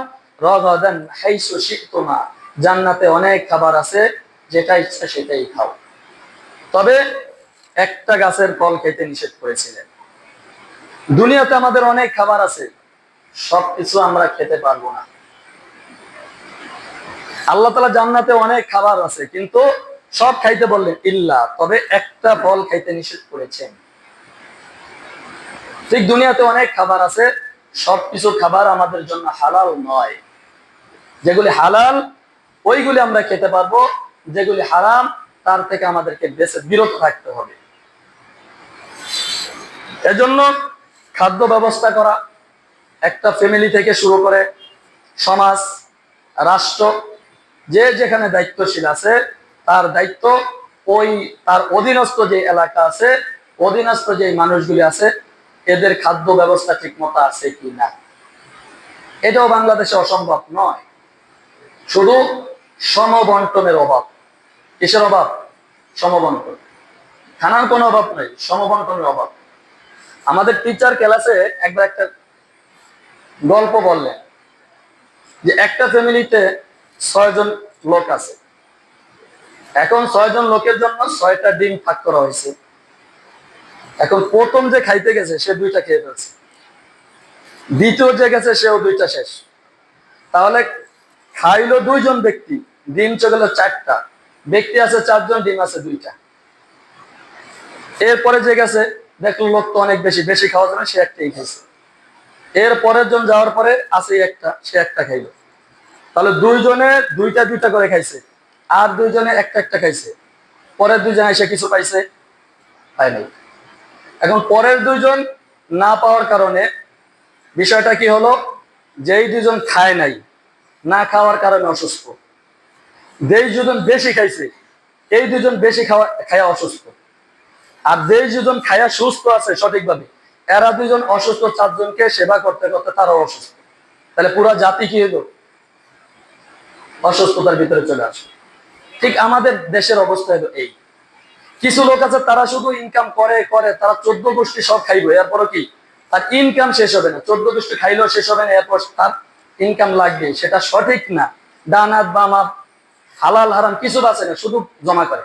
Speaker 1: রাগাদান হাইসু শি'তুমা, জান্নাতে অনেক খাবার আছে, যেটা ইচ্ছা সেটাই খাও। তবে একটা গাছের ফল খেতে নিষেধ করেছিলেন। দুনিয়াতে আমাদের অনেক খাবার আছে, সবকিছু আমরা খেতে পারবো না। আল্লাহ তাআলা জান্নাতে অনেক খাবার আছে, কিন্তু সব খাইতে বললেন ইল্লা, তবে একটা ফল খাইতে নিষেধ করেছেন। ঠিক দুনিয়াতে অনেক খাবার আছে, সবকিছু খাবার আমাদের জন্য হালাল নয়। যেগুলি হালাল ওইগুলি আমরা খেতে পারবো, যেগুলি হারাম তার থেকে আমাদেরকে বিরত থাকতে হবে। এজন্য খাদ্য ব্যবস্থা করা, একটা ফ্যামিলি থেকে শুরু করে সমাজ, রাষ্ট্র, যে যেখানে দায়িত্বশীল আছে তার দায়িত্ব ওই তার অধীনস্থ যে এলাকা আছে, অধীনস্থ যে মানুষগুলি আছে, এদের খাদ্য ব্যবস্থা ঠিক মতো আছে কি না। এটাও বাংলাদেশে অসম্ভব নয়। শুধু সমবন্টনের অভাব। কিসের অভাব? সমবন্টন। খানার কোনো অভাব নেই, সমবন্টনের অভাব। আমাদের টিচার ক্লাসে একবার একটা গল্প বললেন যে একটা ফ্যামিলিতে 6 জন লোক আছে। এখন 6 জন লোকের জন্য 6টা ডিম ভাগ করা হয়েছে। এখন প্রথম যে খাইতে গেছে সে 2টা খেয়ে ফেলছে, দ্বিতীয় যে গেছে সেও 2টা শেষ। তাহলে খাইলো 2 জন ব্যক্তি, ডিম চলে গেল 4টা, ব্যক্তি আছে 4 জন, ডিম আছে 2টা। এরপরে যে গেছে দেখলো লোক তো অনেক বেশি বেশি খাওয়ার জন্য সে একটাই খাইছে। এর পরের জন যাওয়ার পরে আছে একটা, সে একটা খাইলো। তাহলে 2 জনে 2টা 2টা করে খাইছে, আর 2 জনে একটা একটা খাইছে। পরের 2 জন এসে কিছু পাইছে? পায় নাই। এখন পরের 2 জন না পাওয়ার কারণে বিষয়টা কি হলো, যেই 2 জন খায় নাই, না খাওয়ার কারণে অসুস্থ, যেই 2 জন বেশি খাইছে এই 2 জন বেশি খায়া অসুস্থ, আর যেই 2 জন খায়া সুস্থ আছে সঠিকভাবে, এরা 2 জন অসুস্থ 4 জনকে সেবা করতে করতে তারাও অসুস্থ। তাহলে পুরা জাতি কি হলো? অসুস্থতার ভিতরে চলে আসে। ঠিক আমাদের দেশের অবস্থা হলো এই। কিছু লোক আছে তারা শুধু ইনকাম করে করে, তারা 14 গোষ্ঠী সব খাইবো, এরপরও কি তার ইনকাম শেষ হবে না। 14 গোষ্ঠী খাইলেও শেষ হবে না, এরপর তার ইনকাম লাগবে। সেটা সঠিক না। ডান হাত বাম হাত, হালাল হারাম কিছু বাঁচে না, শুধু জমা করে।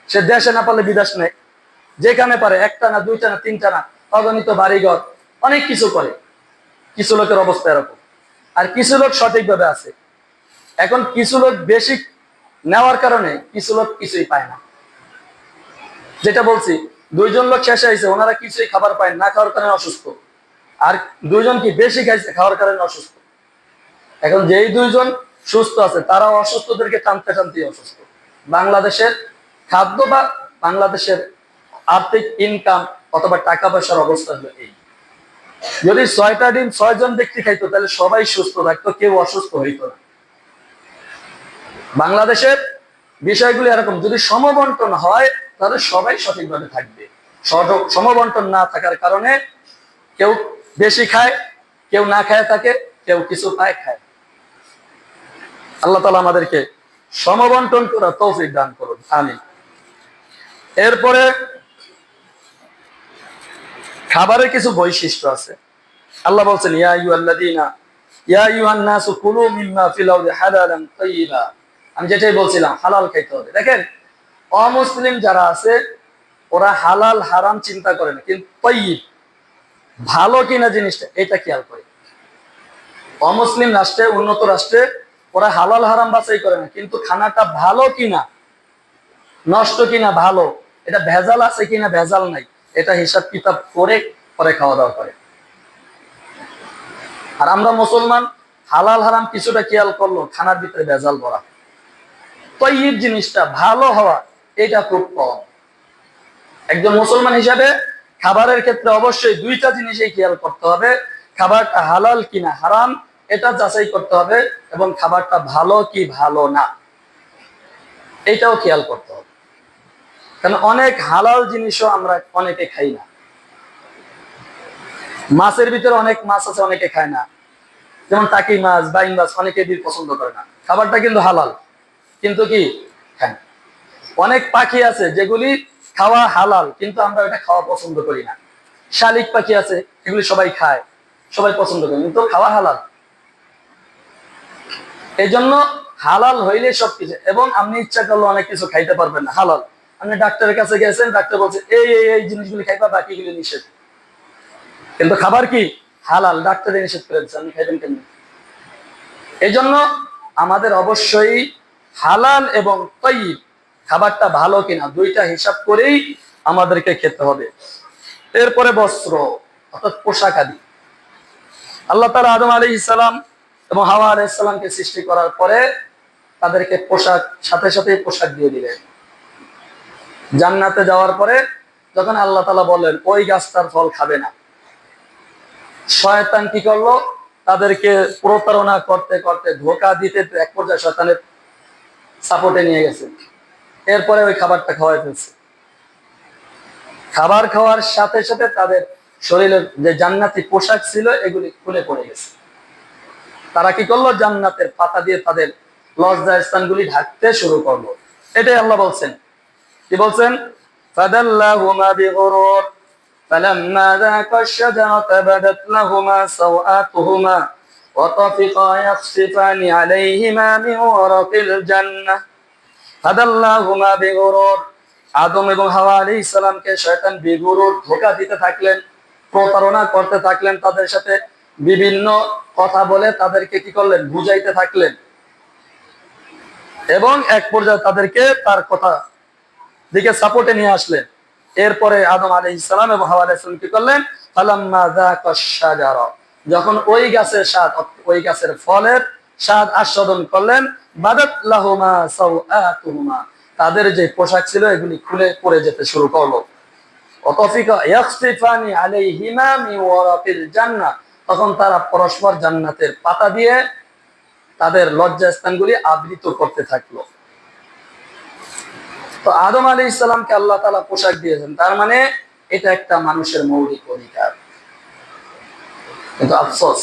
Speaker 1: সে দেশে না পারলে বিদেশ নেয়, যেখানে পারে, একটা না 2টা না 3টা না, অগণিত বাড়িঘর, অনেক কিছু করে। কিছু লোকের অবস্থা এরকম, আর কিছু লোক সঠিকভাবে আছে। এখন কিছু লোক বেশি নেওয়ার কারণে কিছু লোক কিছুই পায় না। যেটা বলছি, 2 জন লোক শেষে আইছে, ওনারা কিছুই খাবার পায় না, খাওয়ার কারণে অসুস্থ। আর 2 জন কি বেশি খাইছে, খাওয়ার কারণে অসুস্থ। এখন যেই 2 জন সুস্থ আছে তারাও অসুস্থদেরকে টানতে টানতে অসুস্থ। বাংলাদেশের খাদ্য বা বাংলাদেশের আর্থিক ইনকাম অথবা টাকা পয়সার অবস্থা হলো এই। যদি 6টা ডিম 6 জন ব্যক্তি খাইতো তাহলে সবাই সুস্থ থাকতো, কেউ অসুস্থ হইতো না। বাংলাদেশের বিষয়গুলি এরকম, যদি সমবন্টন হয় তাহলে সবাই সঠিকভাবে থাকবে। সমবন্টন না থাকার কারণে কেউ বেশি খায়, কেউ না খায় থাকে, কেউ কিছু পায় খায়। আল্লাহ তাআলা আমাদেরকে সমবন্টন করার তৌফিক দান করুন, আমিন। এরপরে খাবারের কিছু বৈশিষ্ট্য আছে। আল্লাহ বলছেন, ইয়া আইয়ুহাল্লাযীনা ইয়া আইয়ুহান নাসু কুলু মিম্মা ফিল আরদি হালালান তাইয়্যিবা। আমি যেটাই বলছিলাম, হালাল খাইতে হবে। দেখেন, অমুসলিম যারা আছে ওরা হালাল হারাম চিন্তা করে না, কিন্তু তাইয়্যিব ভালো কিনা জিনিসটা এটা খেয়াল করে। অমুসলিম রাষ্ট্রে, উন্নত রাষ্ট্রে ওরা হালাল হারাম বাছাই করে না, কিন্তু খানাটা ভালো কিনা, নষ্ট কিনা, ভালো, এটা ভেজাল আছে কিনা ভেজাল নাই, এটা হিসাব কিতাব করে পরে খাওয়া দাওয়া করে। আর আমরা মুসলমান হালাল হারাম কিছুটা খেয়াল করলো, খানার ভিতরে ভেজাল ভরা। তাইয়্যিব জিনিসটা ভালো হওয়া এটা খুব কম। একজন মুসলমান হিসাবে খাবারের ক্ষেত্রে অবশ্যই 2টা জিনিসই খেয়াল করতে হবে। খাবারটা হালাল কিনা হারাম এটা যাচাই করতে হবে, এবং খাবারটা ভালো কি ভালো না এটাও খেয়াল করতে হবে। কারণ অনেক হালাল জিনিসও আমরা অনেকে খাই না। মাছের ভিতরে অনেক মাছ আছে অনেকে খায় না, যেমন টাকি মাছ, বাইং মাছ অনেকে পছন্দ করে না। খাবারটা কিন্তু হালাল, কিন্তু কি খায় না। অনেক পাখি আছে যেগুলি খাওয়া হালাল, কিন্তু আমরা এটা খাওয়া পছন্দ করি না। শালিক পাখি আছে, এগুলি সবাই খায়, সবাই পছন্দ করে, কিন্তু খাওয়া হালাল। এই জন্য হালাল হইলে সবকিছু, এবং আপনি ইচ্ছা করলে অনেক কিছু খাইতে পারবেন না হালাল। আপনি ডাক্তারের কাছে গেছেন, ডাক্তার বলছে এই এই এই জিনিসগুলি খাইবা, বাকিগুলি নিষেধ, কিন্তু খাবার কি হালাল, ডাক্তারে নিষেধ করে দিচ্ছে, আপনি খাইবেন কেন? এই জন্য আমাদের অবশ্যই হালাল এবং তাইয়্যিব খাবারটা ভালো কিনা 2টা হিসাব করেই আমাদেরকে খেতে হবে। এরপরে বস্ত্র অর্থাৎ পোশাক আদি। আল্লাহ তাআলা আদম আলাইহিস সালাম এবং হাওয়া আলাইহিস সালামকে সৃষ্টি করার পরে তাদেরকে পোশাক সাথে সাথে পোশাক দিয়ে দিলেন। জান্নাতে যাওয়ার পরে যখন আল্লাহ তাআলা বললেন ওই গাছটার ফল খাবে না, শয়তান কি করলো, তাদেরকে প্রতারণা করতে করতে, ধোঁকা দিতে এক পর্যায়ে শয়তানের সাপোর্টে নিয়ে গেছে। এরপরে ওই খাবারটা খাওয়াই ফেলছে। খাবার খাওয়ার সাথে সাথে তাদের শরীরের যে জান্নাতি পোশাক ছিল এগুলি খুলে পড়ে গেছে। তারা কি করলো, জান্নাতের পাতা দিয়ে তাদের লজ্জার স্থানগুলি ঢাকতে শুরু করলো। এটাই আল্লাহ বলছেন, কি বলছেন, ফাদাল্লাহুমা বিগুরুর ফালাম্মা যাকা আশ-শাজারাতা বাদাত লাহুমা সাওআতুহুমা وطفقا يخصفان عليهما من ورق الجنة فدلاهما بغرور। আদম এবং হাওয়া আলাইহিস সালামকে শয়তান বেগুরুর ধোঁকা দিতে থাকলেন, প্রতারণা করতে থাকলেন, তাদের সাথে বিভিন্ন কথা বলে তাদেরকে কি করলেন, বুঝাইতে থাকলেন এবং এক পর্যায়ে তাদেরকে তার কথা দিকে সাপোর্টে নিয়ে আসলেন। এরপরে আদম আলাইহিস সালাম এবং হাওয়া আলাইহিস সালাম কি করলেন, ফালাম্মা যাকাশ শাজারা, যখন ওই গাছের স্বাদ, ওই গাছের ফলের স্বাদ আস্বাদন করলেন, বাদাত লাহুমা সাওআতুহুমা, তাদের যে পোশাক ছিল এগুলি খুলে পড়ে যেতে শুরু করলো। অতফিকা ইয়াখসিফানি আলাইহিমা মিন ওয়ারাকিল জান্নাহ, তখন তারা পরস্পর জান্নাতের পাতা দিয়ে তাদের লজ্জাস্থানগুলি আবৃত করতে থাকলো। তো আদম আলাইহিস সালামকে আল্লাহ তাআলা পোশাক দিয়েছেন, তার মানে এটা একটা মানুষের মৌলিক অধিকার। কিন্তু আফসোস,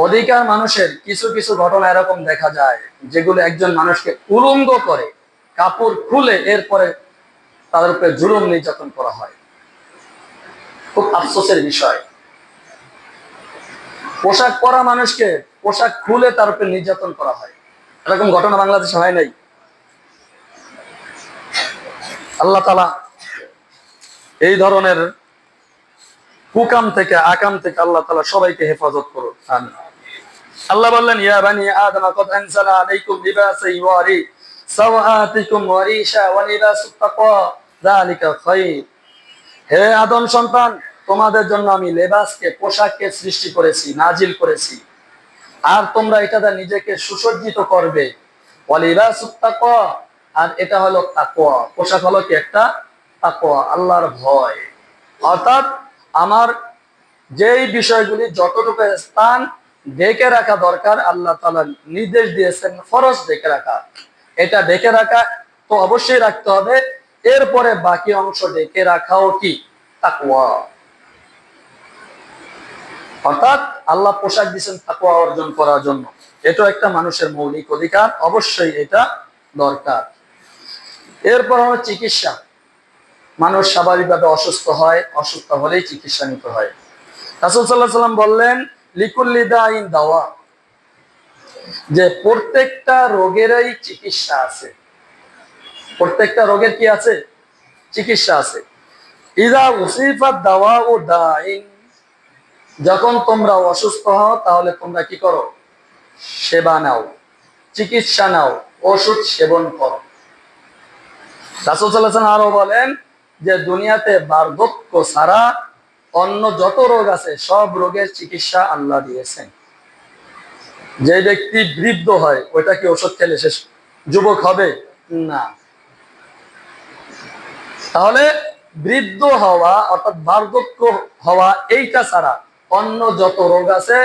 Speaker 1: অধিকার মানুষের কিছু কিছু ঘটনা এরকম দেখা যায় যেগুলো একজন মানুষকে উলঙ্গ করে, কাপড় খুলে এরপরে তাদের উপরে জুলুম নির্যাতন করা হয়। খুব আফসোসের বিষয়, পোশাক পরা মানুষকে পোশাক খুলে তার উপরে নির্যাতন করা হয়। এরকম ঘটনা বাংলাদেশে হয় নাই। আল্লাহ তাআলা এই ধরনের কুকাম থেকে, আকাম থেকে আল্লাহ তাআলা সবাইকে হেফাজত করুন, আমিন। আল্লাহ বললেন, ইয়া বানি আদম কদ আনজালা আলাইকুম লিবাসান ইউরি সাওআতিকুম ওয়া রিশা ওয়া লিবাসুত তাকওয়া যালিকা খায়র। হে আদম সন্তান, তোমাদের জন্য আমি লেবাসকে, পোশাককে সৃষ্টি করেছি, নাজিল করেছি, আর তোমরা এটা দ্বারা নিজেকে সুসজ্জিত করবে। ওয়া লিবাসুত তাকওয়া, আর এটা হলো তাকওয়া। পোশাক হলো কি, একটা তাকওয়া, আল্লাহর ভয়। অর্থাৎ আমার যেই বিষয়গুলি যতটুকু স্থান ঢেকে রাখা দরকার, আল্লাহ তাআলা নির্দেশ দিয়েছেন ফরজ ঢেকে রাখা, এটা ঢেকে রাখা তো অবশ্যই রাখতে হবে। এরপরে বাকি অংশ ঢেকে রাখাও কি, তাকওয়া। অর্থাৎ আল্লাহ পোশাক দিয়েছেন তাকওয়া অর্জন করার জন্য। এটা একটা মানুষের মৌলিক অধিকার, অবশ্যই এটা দরকার। এরপর হলো চিকিৎসা। মানুষ স্বাভাবিকভাবে অসুস্থ হয়, অসুস্থ হলেই চিকিৎসা নিতে হয়। রাসূল সাল্লাল্লাহু আলাইহি ওয়াসাল্লাম বললেন, লিকুল্লি দাইন দাওয়া, যে প্রত্যেকটা রোগেরই চিকিৎসা আছে। প্রত্যেকটা রোগের কি আছে, চিকিৎসা আছে। ইযা উসিফাত দাওয়াউ দাইন, যখন তোমরা অসুস্থ হও তাহলে তোমরা কি করো, সেবা নাও, চিকিৎসা নাও, ওষুধ সেবন করো। রাসূল সাল্লাল্লাহু আলাইহি ওয়াসাল্লাম আরো বলেন যে দুনিয়াতে বার্ধক্য ছাড়া অন্য যত রোগ আছে সব রোগের চিকিৎসা আল্লাহ দিয়েছেন। যে ব্যক্তি বৃদ্ধ হয়, ওইটা কি ওষুধ খেলে শেষ যুবক হবে? না। তাহলে বৃদ্ধ হওয়া অর্থাৎ বার্ধক্য হওয়া, এইটা ছাড়া অন্য যত রোগ আছে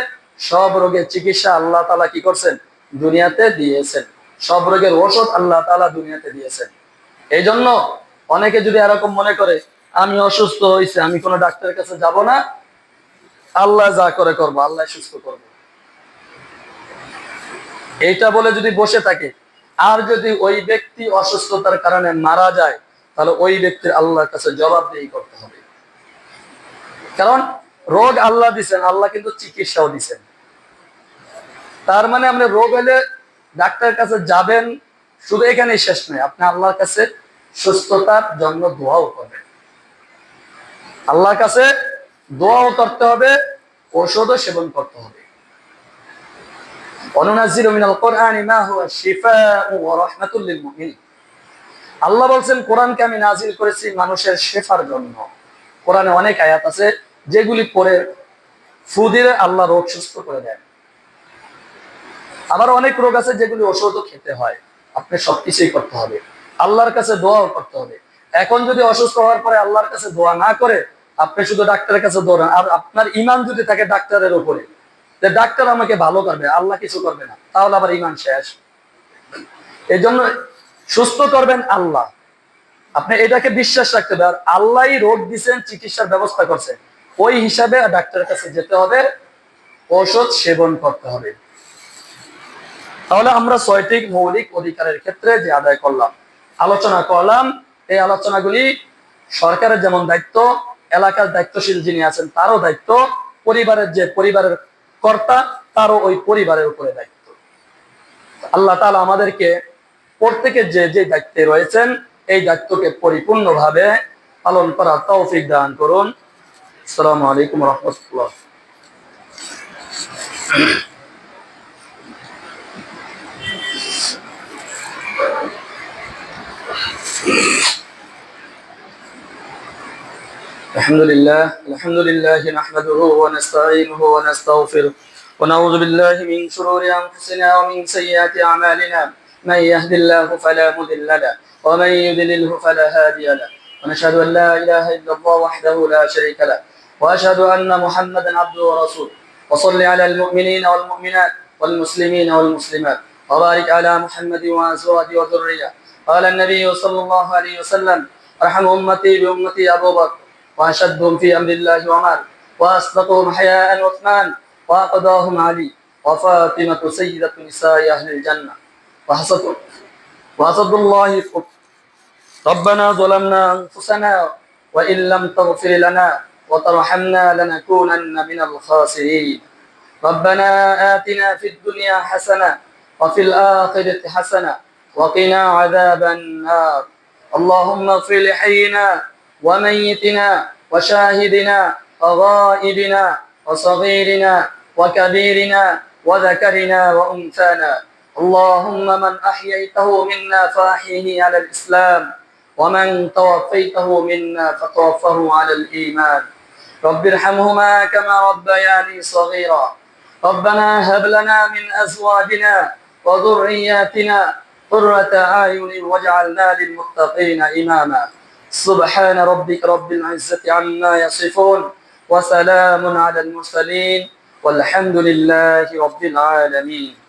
Speaker 1: সব রোগের চিকিৎসা আল্লাহ তাআলা কি করছেন, দুনিয়াতে দিয়েছেন। সব রোগের ওষুধ আল্লাহ তাআলা দুনিয়াতে দিয়েছেন। এই জন্য অনেকে যদি এরকম মনে করে, আমি অসুস্থ হয়েছে, আমি কোনো ডাক্তারের কাছে যাব না, আল্লাহ যা করে করবো, আল্লাহ সুস্থ করবো, এইটা বলে যদি বসে থাকে, আর যদি ওই ব্যক্তি অসুস্থতার কারণে মারা যায়, তাহলে ওই ব্যক্তির আল্লাহর কাছে জবাবদিহি করতে হবে। কারণ রোগ আল্লাহ দিচ্ছেন, আল্লাহ কিন্তু চিকিৎসাও দিচ্ছেন। তার মানে আপনি রোগ হলে ডাক্তারের কাছে যাবেন, শুধু এখানেই শেষ নয়, আপনি আল্লাহর কাছে সুস্থতার জন্য দোয়াও করবেন। আল্লাহর কাছে দোয়াও করতে হবে, ঔষধও সেবন করতে হবে। অনুনাজ্জিলু মিনাল কুরআনি মা হুয়া শিফাউ ওয়া রাহমাতুল লিল মুমিনিন। আল্লাহ বলেন, কোরআনকে আমি নাজিল করেছি মানুষের শেফার জন্য। কোরআনে অনেক আয়াত আছে যেগুলি পড়ে ফু দিলে আল্লাহ রোগ সুস্থ করে দেন। আবার অনেক রোগ আছে যেগুলি ওষুধও খেতে হয়। আপনি সবকিছুই করতে হবে, আল্লাহর কাছে দোয়াও করতে হবে। এখন যদি অসুস্থ হওয়ার পরে আল্লাহর কাছে দোয়া না করে আপনি শুধু ডাক্তারের কাছে দৌড়ান, আর আপনার ঈমান যদি থাকে ডাক্তারের উপরে, যে ডাক্তার আমাকে ভালো করবে, আল্লাহ কিছু করবে না, তাহলে আবার ঈমান শেষ। এই জন্য সুস্থ করবেন আল্লাহ, আপনি এটাকে বিশ্বাস রাখতে হবে। আর আল্লাহই রোগ দিচ্ছেন, চিকিৎসার ব্যবস্থা করছেন, ওই হিসাবে ডাক্তারের কাছে যেতে হবে, ঔষধ সেবন করতে হবে। তাহলে আমরা 6টি মৌলিক অধিকারের ক্ষেত্রে যে আদায় করলাম, আলোচনা করলাম, এই আলোচনাগুলি সরকারের যেমন দায়িত্ব, এলাকার দায়িত্বশীল যিনি আছেন তারও দায়িত্ব, পরিবারের কর্তা তারও ওই পরিবারের উপরে দায়িত্ব। আল্লাহ তাআলা আমাদেরকে প্রত্যেকের যে যে দায়িত্বে রয়েছেন এই দায়িত্বকে পরিপূর্ণভাবে পালন করার তৌফিক দান করুন। আসসালামু আলাইকুম ওয়া রাহমাতুল্লাহ। الحمد لله نحمده ونستعينه ونستغفره ونعوذ بالله من شرور أنفسنا ومن سيئات أعمالنا، من يهد الله فلا مضل له ومن يضلله فلا هادي له، ونشهد أن لا إله إلا الله وحده لا شريك له، وأشهد أن محمدا عبده ورسوله. وصل على المؤمنين والمؤمنات والمسلمين والمسلمات وبارك على محمد وأزواجه وذريته. قال النبي صلى الله عليه وسلم: أرحم أمتي بأمتي أبو بكر، وأشدهم في أمر الله عمر، وأصدقهم حياء عثمان، وأقضاهم علي، وفاطمة سيدة نساء أهل الجنة. وحسب الله ربنا ظلمنا أنفسنا وإن لم تغفر لنا وترحمنا لنكونن من الخاسرين. ربنا آتنا في الدنيا حسنة وفي الآخرة حسنة وقنا عذاب النار. اللهم اغفر لحينا وميتنا وشاهدنا وغائبنا وصغيرنا وكبيرنا وذكرنا وأنثانا. اللهم من أحييته منا فأحيه على الإسلام، ومن توفيته منا فتوفه على الإيمان. رب ارحمهما كما ربياني صغيرا. ربنا هب لنا من أزواجنا وذرياتنا قرة أعين واجعلنا للمتقين إماما. سبحان ربك رب العزة عما يصفون وسلام على المرسلين والحمد لله رب العالمين.